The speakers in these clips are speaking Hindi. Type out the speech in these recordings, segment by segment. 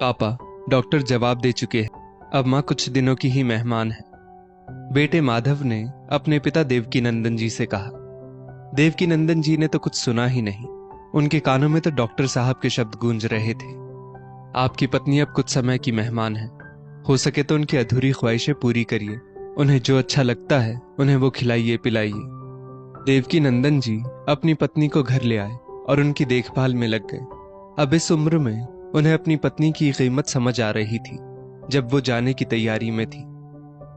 पापा, डॉक्टर जवाब दे चुके हैं। अब माँ कुछ दिनों की ही मेहमान है। बेटे माधव ने अपने पिता देवकीनंदन जी से कहा। देवकीनंदन जी ने तो कुछ सुना ही नहीं। उनके कानों में तो डॉक्टर साहब के शब्द गूंज रहे थे। आपकी पत्नी अब कुछ समय की मेहमान है। हो सके तो उनकी अधूरी ख्वाहिशें पूरी करिए। उन्हें जो अच्छा लगता है उन्हें वो खिलाइए पिलाइए। देवकीनंदन जी अपनी पत्नी को घर ले आए और उनकी देखभाल में लग गए। अब इस उम्र में उन्हें अपनी पत्नी की कीमत समझ आ रही थी, जब वो जाने की तैयारी में थी।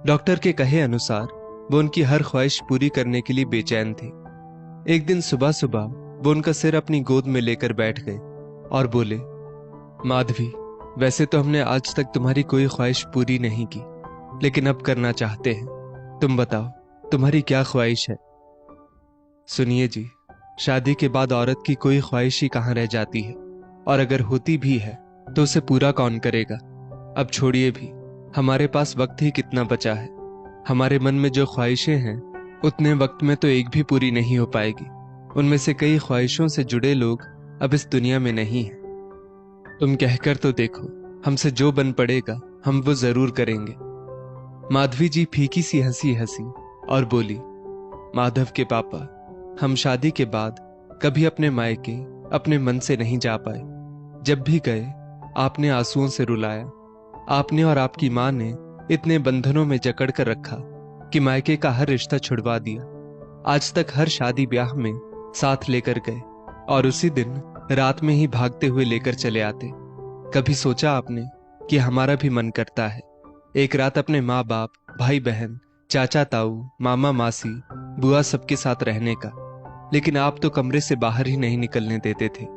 डॉक्टर के कहे अनुसार वो उनकी हर ख्वाहिश पूरी करने के लिए बेचैन थे। एक दिन सुबह सुबह वो उनका सिर अपनी गोद में लेकर बैठ गए और बोले, माधवी, वैसे तो हमने आज तक तुम्हारी कोई ख्वाहिश पूरी नहीं की, लेकिन अब करना चाहते हैं। तुम बताओ, तुम्हारी क्या ख्वाहिश है? सुनिए जी, शादी के बाद औरत की कोई ख्वाहिश ही कहाँ रह जाती है, और अगर होती भी है तो उसे पूरा कौन करेगा? अब छोड़िए भी, हमारे पास वक्त ही कितना बचा है। हमारे मन में जो ख्वाहिशें हैं उतने वक्त में तो एक भी पूरी नहीं हो पाएगी। उनमें से कई ख्वाहिशों से जुड़े लोग अब इस दुनिया में नहीं हैं। तुम कहकर तो देखो, हमसे जो बन पड़ेगा हम वो जरूर करेंगे। माधवी जी फीकी सी हंसी हंसी और बोली, माधव के पापा, हम शादी के बाद कभी अपने मायके अपने मन से नहीं जा पाए। जब भी गए आपने आंसुओं से रुलाया। आपने और आपकी माँ ने इतने बंधनों में जकड़ कर रखा कि मायके का हर रिश्ता छुड़वा दिया। आज तक हर शादी ब्याह में साथ लेकर गए और उसी दिन रात में ही भागते हुए लेकर चले आते। कभी सोचा आपने कि हमारा भी मन करता है एक रात अपने माँ बाप, भाई बहन, चाचा ताऊ, मामा मासी, बुआ सबके साथ रहने का? लेकिन आप तो कमरे से बाहर ही नहीं निकलने देते थे।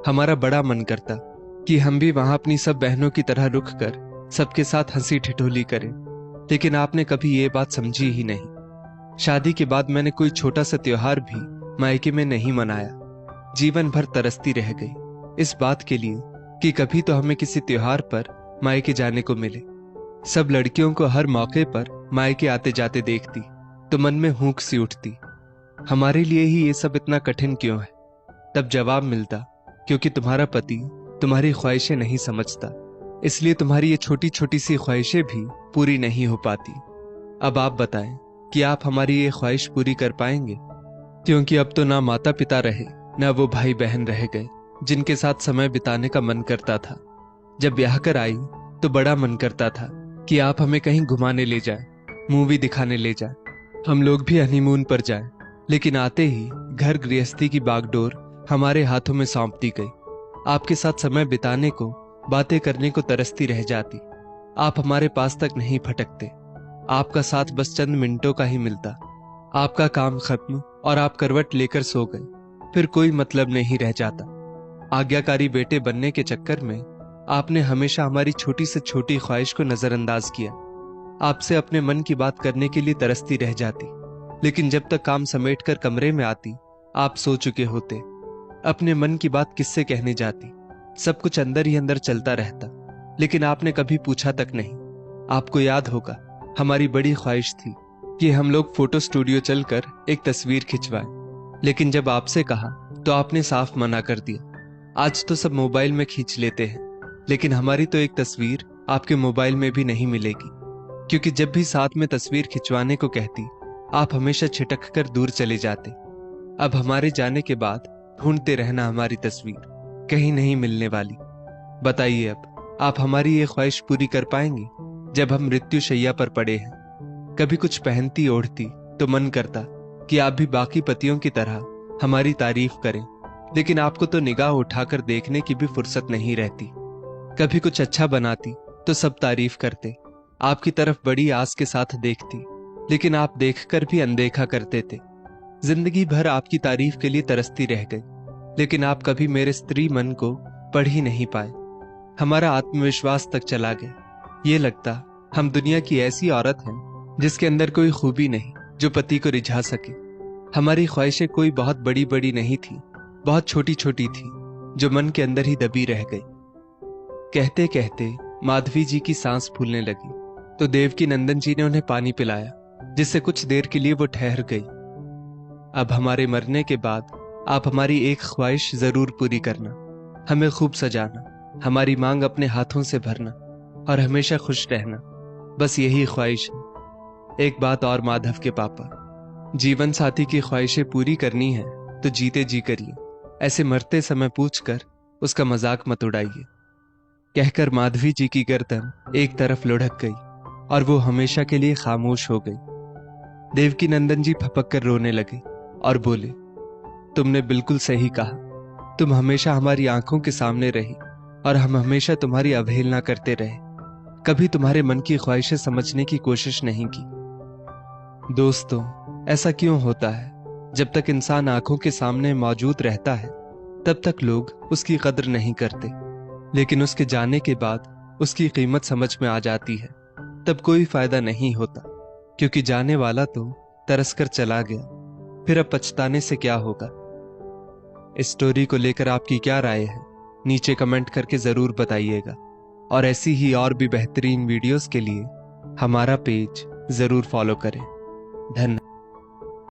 हमारा बड़ा मन करता कि हम भी वहां अपनी सब बहनों की तरह रुक कर सबके साथ हंसी ठिठोली करें, लेकिन आपने कभी ये बात समझी ही नहीं। शादी के बाद मैंने कोई छोटा सा त्योहार भी मायके में नहीं मनाया। जीवन भर तरसती रह गई इस बात के लिए कि कभी तो हमें किसी त्योहार पर मायके जाने को मिले। सब लड़कियों को हर मौके पर मायके आते जाते देखती तो मन में हुंक सी उठती, हमारे लिए ही ये सब इतना कठिन क्यों है? तब जवाब मिलता, क्योंकि तुम्हारा पति तुम्हारी ख्वाहिशें नहीं समझता, इसलिए तुम्हारी ये छोटी छोटी सी ख्वाहिशें भी पूरी नहीं हो पाती। अब आप बताएं कि आप हमारी ये ख्वाहिश पूरी कर पाएंगे? क्योंकि अब तो ना माता पिता रहे, ना वो भाई बहन रह गए जिनके साथ समय बिताने का मन करता था। जब ब्याह कर आई तो बड़ा मन करता था कि आप हमें कहीं घुमाने ले जाएं, मूवी दिखाने ले जाएं, हम लोग भी हनीमून पर जाएं। लेकिन आते ही घर गृहस्थी की बागडोर हमारे हाथों में सौंप दी गई। आपके साथ समय बिताने को, बातें करने को तरसती रह जाती। आप हमारे पास तक नहीं फटकते। आपका साथ बस चंद मिनटों का ही मिलता। आपका काम खत्म और आप करवट लेकर सो गए, फिर कोई मतलब नहीं रह जाता। आज्ञाकारी बेटे बनने के चक्कर में आपने हमेशा हमारी छोटी से छोटी ख्वाहिश को नजरअंदाज किया। आपसे अपने मन की बात करने के लिए तरसती रह जाती, लेकिन जब तक काम समेटकर कमरे में आती आप सो चुके होते। अपने मन की बात किससे कहने जाती? सब कुछ अंदर ही अंदर चलता रहता, लेकिन आपने कभी पूछा तक नहीं। आपको याद होगा, हमारी बड़ी ख्वाहिश थी कि हम लोग फोटो स्टूडियो चलकर एक तस्वीर खिंचवाएं, लेकिन जब आपसे कहा तो आपने साफ मना कर दिया। आज तो सब मोबाइल में खींच लेते हैं, लेकिन हमारी तो एक तस्वीर आपके मोबाइल में भी नहीं मिलेगी, क्योंकि जब भी साथ में तस्वीर खिंचवाने को कहती आप हमेशा छिटक कर दूर चले जाते। अब हमारे जाने के बाद ढूंढते रहना हमारी तस्वीर, कहीं नहीं मिलने वाली। बताइए, अब आप हमारी ये ख्वाहिश पूरी कर पाएंगे जब हम मृत्यु शैया पर पड़े हैं? कभी कुछ पहनती ओढ़ती तो मन करता कि आप भी बाकी पतियों की तरह हमारी तारीफ करें, लेकिन आपको तो निगाह उठाकर देखने की भी फुर्सत नहीं रहती। कभी कुछ अच्छा बनाती तो सब तारीफ करते, आपकी तरफ बड़ी आस के साथ देखती, लेकिन आप देखकर भी अनदेखा करते थे। जिंदगी भर आपकी तारीफ के लिए तरसती रह गई, लेकिन आप कभी मेरे स्त्री मन को पढ़ ही नहीं पाए। हमारा आत्मविश्वास तक चला गया। ये लगता हम दुनिया की ऐसी औरत हैं जिसके अंदर कोई खूबी नहीं जो पति को रिझा सके। हमारी ख्वाहिशें कोई बहुत बड़ी बड़ी नहीं थी, बहुत छोटी छोटी थी, जो मन के अंदर ही दबी रह गई। कहते कहते माधवी जी की सांस फूलने लगी तो देवकीनंदन जी ने उन्हें पानी पिलाया, जिससे कुछ देर के लिए वो ठहर गई। अब हमारे मरने के बाद आप हमारी एक ख्वाहिश जरूर पूरी करना, हमें खूब सजाना, हमारी मांग अपने हाथों से भरना और हमेशा खुश रहना, बस यही ख्वाहिश है। एक बात और माधव के पापा, जीवन साथी की ख्वाहिशें पूरी करनी है तो जीते जी करिए, ऐसे मरते समय पूछकर उसका मजाक मत उड़ाइए। कहकर माधवी जी की गर्दन एक तरफ लुढ़क गई और वो हमेशा के लिए खामोश हो गई। देवकी नंदन जी फपक कर रोने लगे और बोले, तुमने बिल्कुल सही कहा। तुम हमेशा हमारी आंखों के सामने रही और हम हमेशा तुम्हारी अवहेलना करते रहे, कभी तुम्हारे मन की ख्वाहिशें समझने की कोशिश नहीं की। दोस्तों, ऐसा क्यों होता है? जब तक इंसान आंखों के सामने मौजूद रहता है तब तक लोग उसकी कद्र नहीं करते, लेकिन उसके जाने के बाद उसकी कीमत समझ में आ जाती है। तब कोई फायदा नहीं होता, क्योंकि जाने वाला तो तरस कर चला गया, फिर अब पछताने से क्या होगा। इस स्टोरी को लेकर आपकी क्या राय है? नीचे कमेंट करके जरूर बताइएगा। और ऐसी ही और भी बेहतरीन वीडियोस के लिए हमारा पेज जरूर फॉलो करें। धन्यवाद।